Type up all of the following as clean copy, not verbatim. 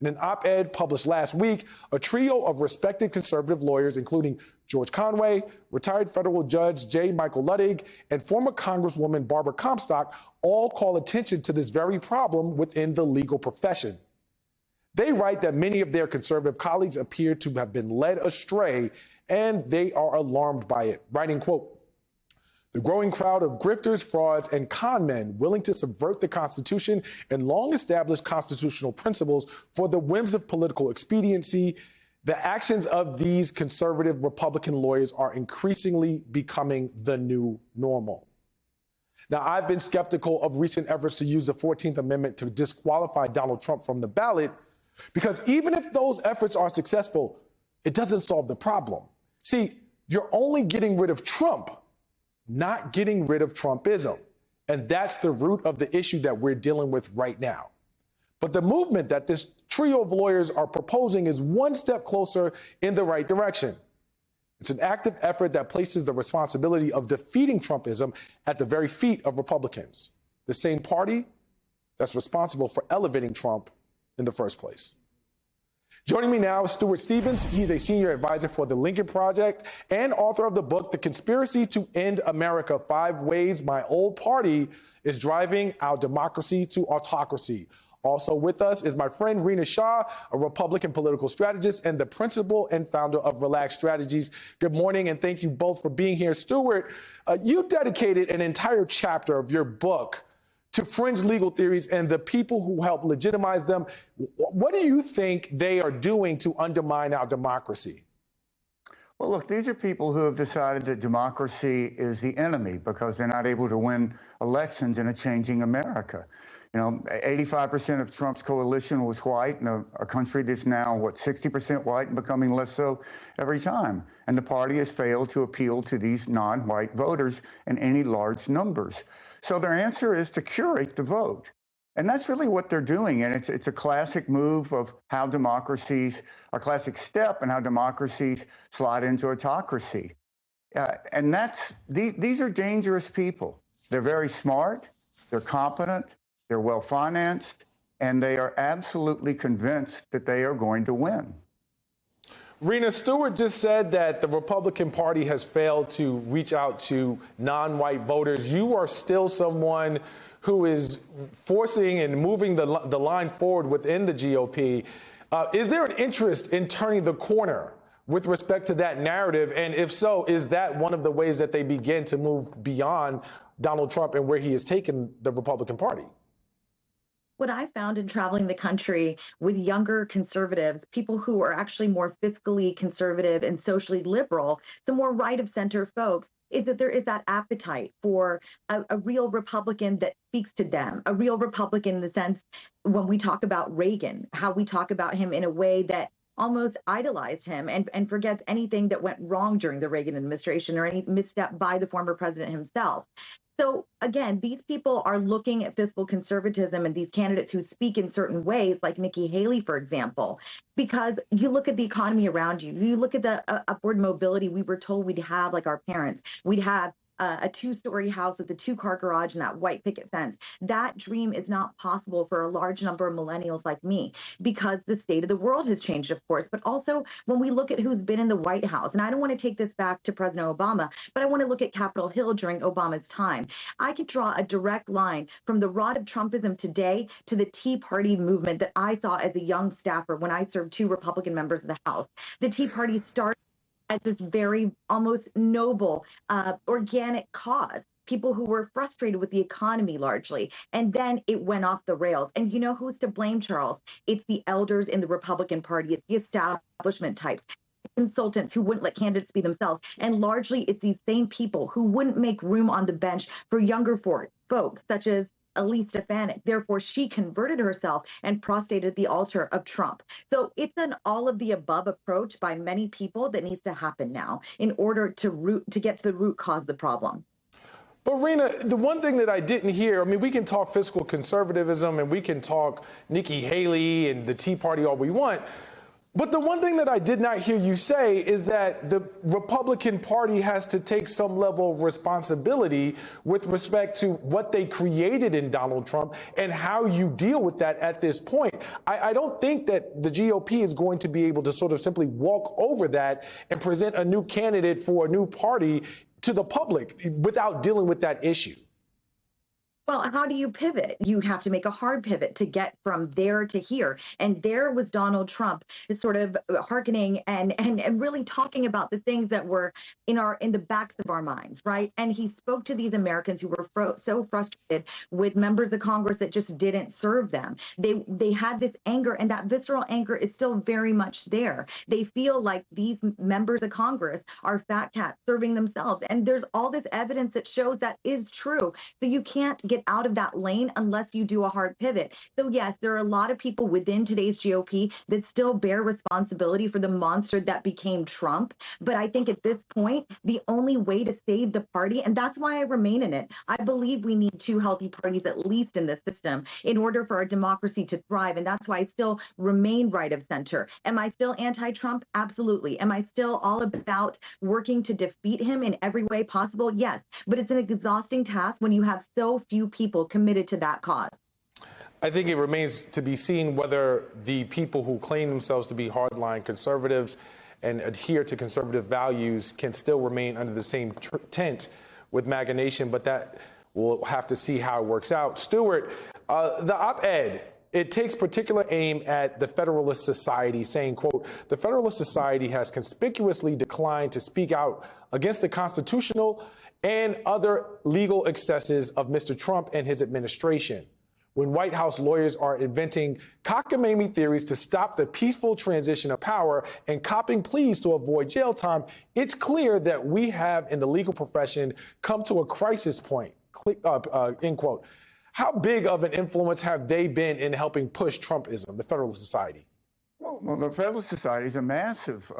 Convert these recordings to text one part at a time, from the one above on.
In an op-ed published last week, a trio of respected conservative lawyers, including George Conway, retired federal judge J. Michael Luttig, and former Congresswoman Barbara Comstock, all call attention to this very problem within the legal profession. They write that many of their conservative colleagues appear to have been led astray, and they are alarmed by it, writing, quote, "The growing crowd of grifters, frauds, and con men willing to subvert the Constitution and long-established constitutional principles for the whims of political expediency, the actions of these conservative Republican lawyers are increasingly becoming the new normal." Now, I've been skeptical of recent efforts to use the 14th Amendment to disqualify Donald Trump from the ballot, because even if those efforts are successful, it doesn't solve the problem. See, you're only getting rid of Trump, not getting rid of Trumpism. And that's the root of the issue that we're dealing with right now. But the movement that this trio of lawyers are proposing is one step closer in the right direction. It's an active effort that places the responsibility of defeating Trumpism at the very feet of Republicans, the same party that's responsible for elevating Trump in the first place. Joining me now is Stuart Stevens. He's a senior advisor for the Lincoln Project and author of the book, The Conspiracy to End America: 5 Ways My Old Party is Driving Our Democracy to Autocracy. Also with us is my friend Rina Shah, a Republican political strategist and the principal and founder of Relax Strategies. Good morning, and thank you both for being here. Stuart, you dedicated an entire chapter of your book to fringe legal theories and the people who help legitimize them. What do you think they are doing to undermine our democracy? Well, look, these are people who have decided that democracy is the enemy because they're not able to win elections in a changing America. You know, 85% of Trump's coalition was white in a country that's now, 60% white and becoming less so every time. And the party has failed to appeal to these non-white voters in any large numbers. So their answer is to curate the vote. And that's really what they're doing. And it's a classic move of how democracies, a classic step in how democracies slide into autocracy. And these are dangerous people. They're very smart, they're competent, they're well-financed, and they are absolutely convinced that they are going to win. Rina, Stuart just said that the Republican Party has failed to reach out to non-white voters. You are still someone who is forcing and moving the line forward within the GOP. Is there an interest in turning the corner with respect to that narrative? And if so, is that one of the ways that they begin to move beyond Donald Trump and where he has taken the Republican Party? What I found in traveling the country with younger conservatives, people who are actually more fiscally conservative and socially liberal, the more right of center folks, is that there is that appetite for a real Republican that speaks to them, a real Republican in the sense when we talk about Reagan, how we talk about him in a way that almost idolized him and forgets anything that went wrong during the Reagan administration or any misstep by the former president himself. So again, these people are looking at fiscal conservatism and these candidates who speak in certain ways, like Nikki Haley, for example, because you look at the economy around you, you look at the upward mobility we were told we'd have, like our parents, we'd have a 2-story house with a 2-car garage and that white picket fence. That dream is not possible for a large number of millennials like me because the state of the world has changed, of course. But also when we look at who's been in the White House, and I don't want to take this back to President Obama, but I want to look at Capitol Hill during Obama's time. I could draw a direct line from the rot of Trumpism today to the Tea Party movement that I saw as a young staffer when I served 2 Republican members of the House. The Tea Party started as this very almost noble, organic cause. People who were frustrated with the economy largely. And then it went off the rails. And you know who's to blame, Charles? It's the elders in the Republican Party. It's the establishment types, consultants who wouldn't let candidates be themselves. And largely it's these same people who wouldn't make room on the bench for younger folks, such as Elise Stefanik. Therefore, she converted herself and prostrated the altar of Trump. So it's an all of the above approach by many people that needs to happen now in order to get to the root cause of the problem. But Rina, the one thing that I didn't hear, I mean, we can talk fiscal conservatism and we can talk Nikki Haley and the Tea Party all we want, But the one thing that I did not hear you say is that the Republican Party has to take some level of responsibility with respect to what they created in Donald Trump and how you deal with that at this point. I don't think that the GOP is going to be able to sort of simply walk over that and present a new candidate for a new party to the public without dealing with that issue. Well, how do you pivot? You have to make a hard pivot to get from there to here. And there was Donald Trump sort of hearkening and really talking about the things that were in the backs of our minds, right? And he spoke to these Americans who were so frustrated with members of Congress that just didn't serve them. They had this anger, and that visceral anger is still very much there. They feel like these members of Congress are fat cats serving themselves. And there's all this evidence that shows that is true. So you can't get out of that lane unless you do a hard pivot. So yes, there are a lot of people within today's GOP that still bear responsibility for the monster that became Trump. But I think at this point, the only way to save the party, and that's why I remain in it, I believe we need two healthy parties at least in the system in order for our democracy to thrive. And that's why I still remain right of center. Am I still anti-Trump? Absolutely. Am I still all about working to defeat him in every way possible? Yes. But it's an exhausting task when you have so few people committed to that cause. I think it remains to be seen whether the people who claim themselves to be hardline conservatives and adhere to conservative values can still remain under the same tent with MAGA Nation, but that we'll have to see how it works out. Stuart, the op-ed, it takes particular aim at the Federalist Society, saying, quote, the Federalist Society has conspicuously declined to speak out against the constitutional and other legal excesses of Mr. Trump and his administration. When White House lawyers are inventing cockamamie theories to stop the peaceful transition of power and copping pleas to avoid jail time, it's clear that we have in the legal profession come to a crisis point, end quote. How big of an influence have they been in helping push Trumpism, the Federalist Society? Well, the Federalist Society is a massive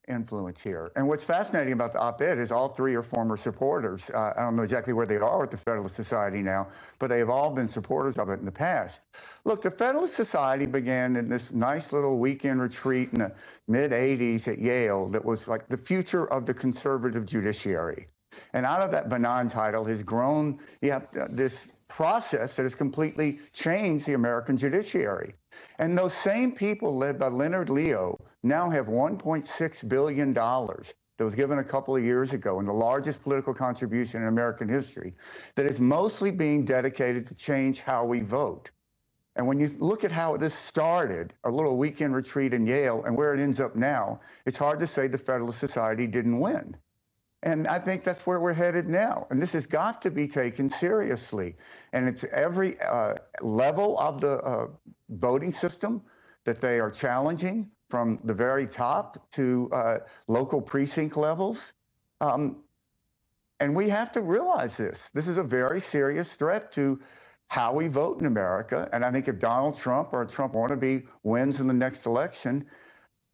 influence here. And what's fascinating about the op-ed is all three are former supporters. I don't know exactly where they are with the Federalist Society now, but they have all been supporters of it in the past. Look, the Federalist Society began in this nice little weekend retreat in the mid-'80s at Yale that was like the future of the conservative judiciary. And out of that benign title has grown this process that has completely changed the American judiciary. And those same people led by Leonard Leo now have $1.6 billion that was given a couple of years ago, and the largest political contribution in American history, that is mostly being dedicated to change how we vote. And when you look at how this started, a little weekend retreat in Yale, and where it ends up now, it's hard to say the Federalist Society didn't win. And I think that's where we're headed now. And this has got to be taken seriously. And it's every level of the voting system that they are challenging, from the very top to local precinct levels. And we have to realize this. This is a very serious threat to how we vote in America. And I think if Donald Trump or a Trump wannabe wins in the next election,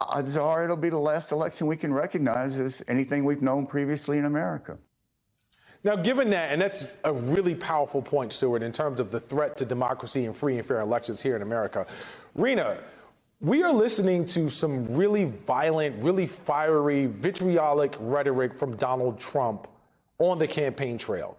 odds are it'll be the last election we can recognize as anything we've known previously in America. Now, given that, and that's a really powerful point, Stuart, in terms of the threat to democracy and free and fair elections here in America, Rena, we are listening to some really violent, really fiery, vitriolic rhetoric from Donald Trump on the campaign trail.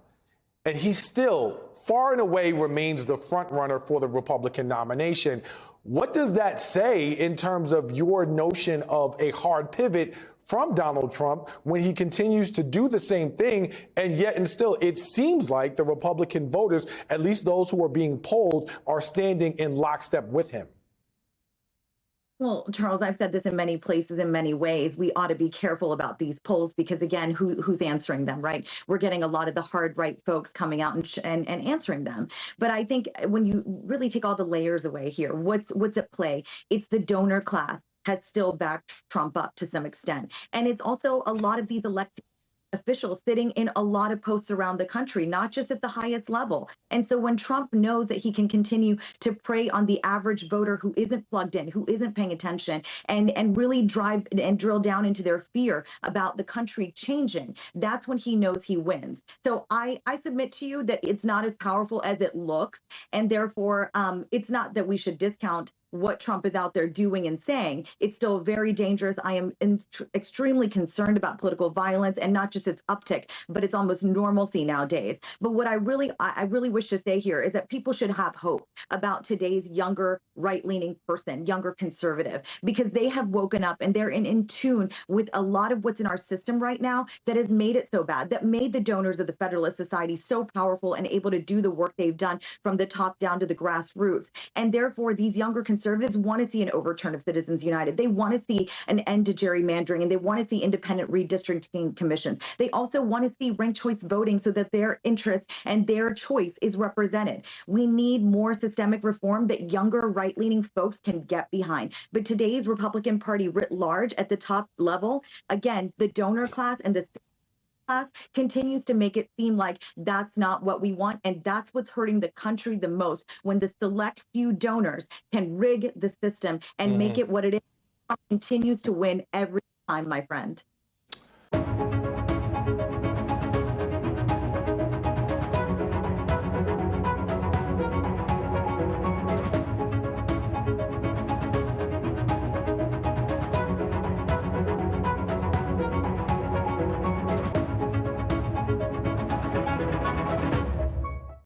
And he still, far and away, remains the front runner for the Republican nomination. What does that say in terms of your notion of a hard pivot from Donald Trump when he continues to do the same thing, and yet and still it seems like the Republican voters, at least those who are being polled, are standing in lockstep with him? Well, Charles, I've said this in many places, in many ways. We ought to be careful about these polls because, again, who's answering them, right? We're getting a lot of the hard right folks coming out and answering them. But I think when you really take all the layers away here, what's at play? It's the donor class has still backed Trump up to some extent. And it's also a lot of these elected officials sitting in a lot of posts around the country, not just at the highest level. And so when Trump knows that he can continue to prey on the average voter who isn't plugged in, who isn't paying attention, and really drive and drill down into their fear about the country changing, that's when he knows he wins. So I submit to you that it's not as powerful as it looks. And therefore, it's not that we should discount what Trump is out there doing and saying, it's still very dangerous. I am extremely concerned about political violence, and not just its uptick, but it's almost normalcy nowadays. But what I really wish to say here is that people should have hope about today's younger right-leaning person, younger conservative, because they have woken up and they're in tune with a lot of what's in our system right now that has made it so bad, that made the donors of the Federalist Society so powerful and able to do the work they've done from the top down to the grassroots. And therefore, these younger conservatives want to see an overturn of Citizens United. They want to see an end to gerrymandering, and they want to see independent redistricting commissions. They also want to see ranked choice voting so that their interest and their choice is represented. We need more systemic reform that younger right-leaning folks can get behind. But today's Republican Party writ large at the top level, again, the donor class and the class continues to make it seem like that's not what we want, and that's what's hurting the country the most, when the select few donors can rig the system and make it what it is. Continues to win every time, my friend.